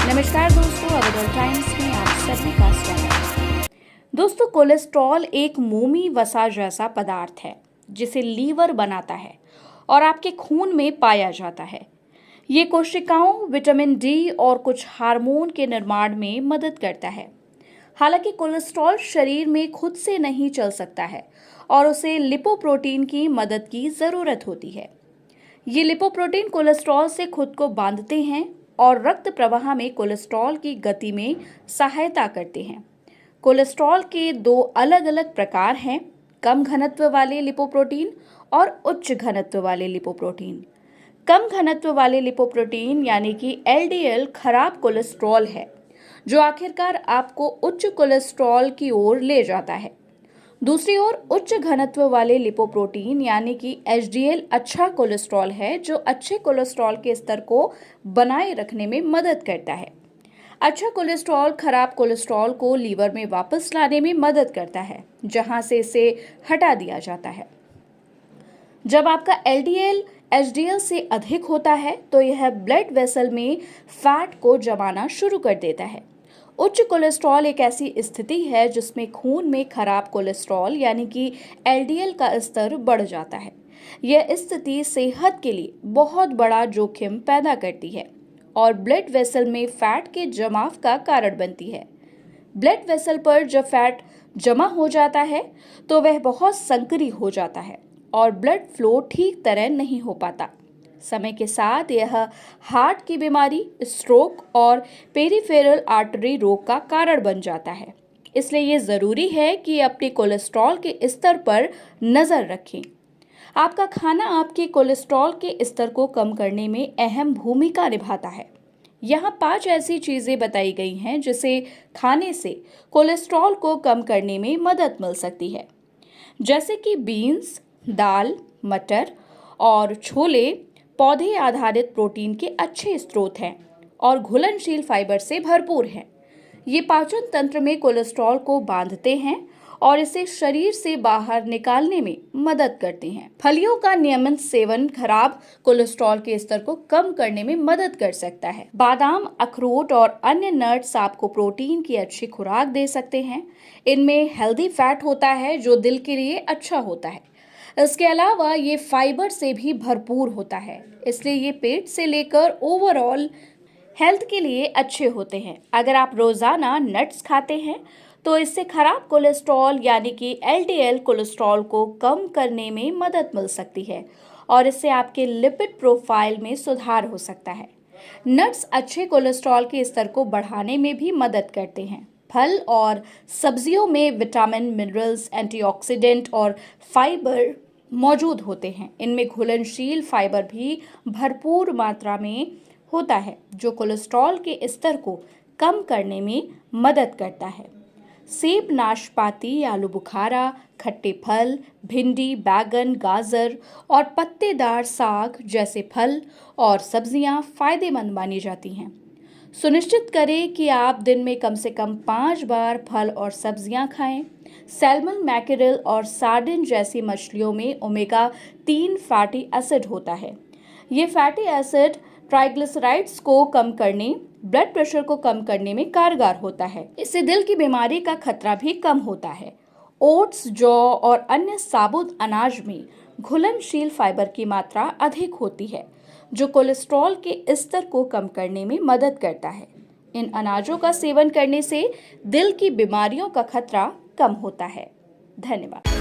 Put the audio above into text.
नमस्कार दोस्तों, अवधर टाइम्स में आप सभी का स्वागत है। दोस्तों, कोलेस्ट्रॉल एक मोमी वसा जैसा पदार्थ है जिसे लीवर बनाता है और आपके खून में पाया जाता है। ये कोशिकाओं, विटामिन डी और कुछ हार्मोन के निर्माण में मदद करता है। हालांकि कोलेस्ट्रॉल शरीर में खुद से नहीं चल सकता है और उसे लिपोप्रोटीन की मदद की ज़रूरत होती है। ये लिपोप्रोटीन कोलेस्ट्रॉल से खुद को बांधते हैं और रक्त प्रवाह में कोलेस्ट्रॉल की गति में सहायता करते हैं। कोलेस्ट्रॉल के दो अलग अलग प्रकार हैं, कम घनत्व वाले लिपोप्रोटीन और उच्च घनत्व वाले लिपोप्रोटीन। कम घनत्व वाले लिपोप्रोटीन यानी कि एलडीएल खराब कोलेस्ट्रॉल है, जो आखिरकार आपको उच्च कोलेस्ट्रॉल की ओर ले जाता है। दूसरी ओर उच्च घनत्व वाले लिपोप्रोटीन यानी कि एचडीएल अच्छा कोलेस्ट्रॉल है, जो अच्छे कोलेस्ट्रॉल के स्तर को बनाए रखने में मदद करता है। अच्छा कोलेस्ट्रॉल खराब कोलेस्ट्रॉल को लीवर में वापस लाने में मदद करता है, जहां से इसे हटा दिया जाता है। जब आपका एलडीएल एचडीएल से अधिक होता है तो यह ब्लड वेसल में फैट को जमाना शुरू कर देता है। उच्च कोलेस्ट्रॉल एक ऐसी स्थिति है जिसमें खून में खराब कोलेस्ट्रॉल यानी कि एलडीएल का स्तर बढ़ जाता है। यह स्थिति सेहत के लिए बहुत बड़ा जोखिम पैदा करती है और ब्लड वेसल में फैट के जमाव का कारण बनती है। ब्लड वेसल पर जब फैट जमा हो जाता है तो वह बहुत संकरी हो जाता है और ब्लड फ्लो ठीक तरह नहीं हो पाता। समय के साथ यह हार्ट की बीमारी, स्ट्रोक और पेरिफेरल आर्टरी रोग का कारण बन जाता है। इसलिए ये ज़रूरी है कि अपने कोलेस्ट्रॉल के स्तर पर नज़र रखें। आपका खाना आपके कोलेस्ट्रॉल के स्तर को कम करने में अहम भूमिका निभाता है। यहाँ 5 ऐसी चीज़ें बताई गई हैं जिसे खाने से कोलेस्ट्रॉल को कम करने में मदद मिल सकती है, जैसे कि बीन्स, दाल, मटर और छोले पौधे आधारित प्रोटीन के अच्छे स्रोत हैं और घुलनशील फाइबर से भरपूर हैं। ये पाचन तंत्र में कोलेस्ट्रॉल को बांधते हैं और इसे शरीर से बाहर निकालने में मदद करते हैं। फलियों का नियमित सेवन खराब कोलेस्ट्रॉल के स्तर को कम करने में मदद कर सकता है। बादाम, अखरोट और अन्य नट्स आपको प्रोटीन की अच्छी खुराक दे सकते हैं। इनमें हेल्दी फैट होता है जो दिल के लिए अच्छा होता है। इसके अलावा ये फाइबर से भी भरपूर होता है, इसलिए ये पेट से लेकर ओवरऑल हेल्थ के लिए अच्छे होते हैं। अगर आप रोज़ाना नट्स खाते हैं तो इससे खराब कोलेस्ट्रॉल यानी कि एलडीएल कोलेस्ट्रॉल को कम करने में मदद मिल सकती है और इससे आपके लिपिड प्रोफाइल में सुधार हो सकता है। नट्स अच्छे कोलेस्ट्रॉल के स्तर को बढ़ाने में भी मदद करते हैं। फल और सब्जियों में विटामिन, मिनरल्स, एंटीऑक्सीडेंट और फाइबर मौजूद होते हैं। इनमें घुलनशील फाइबर भी भरपूर मात्रा में होता है, जो कोलेस्ट्रॉल के स्तर को कम करने में मदद करता है। सेब, नाशपाती, आलू बुखारा, खट्टे फल, भिंडी, बैगन, गाजर और पत्तेदार साग जैसे फल और सब्जियां फायदेमंद मानी जाती हैं। सुनिश्चित करें कि आप दिन में कम से कम 5 बार फल और सब्जियां खाएं। सैल्मन, मैकेरेल और सार्डिन जैसी मछलियों में ओमेगा 3 फैटी एसिड होता है। ये फैटी एसिड ट्राइग्लिसराइड्स को कम करने, ब्लड प्रेशर को कम करने में कारगर होता है। इससे दिल की बीमारी का खतरा भी कम होता है। ओट्स, जौ और अन्य साबुत अनाज में घुलनशील फाइबर की मात्रा अधिक होती है, जो कोलेस्ट्रॉल के स्तर को कम करने में मदद करता है। इन अनाजों का सेवन करने से दिल की बीमारियों का खतरा कम होता है। धन्यवाद।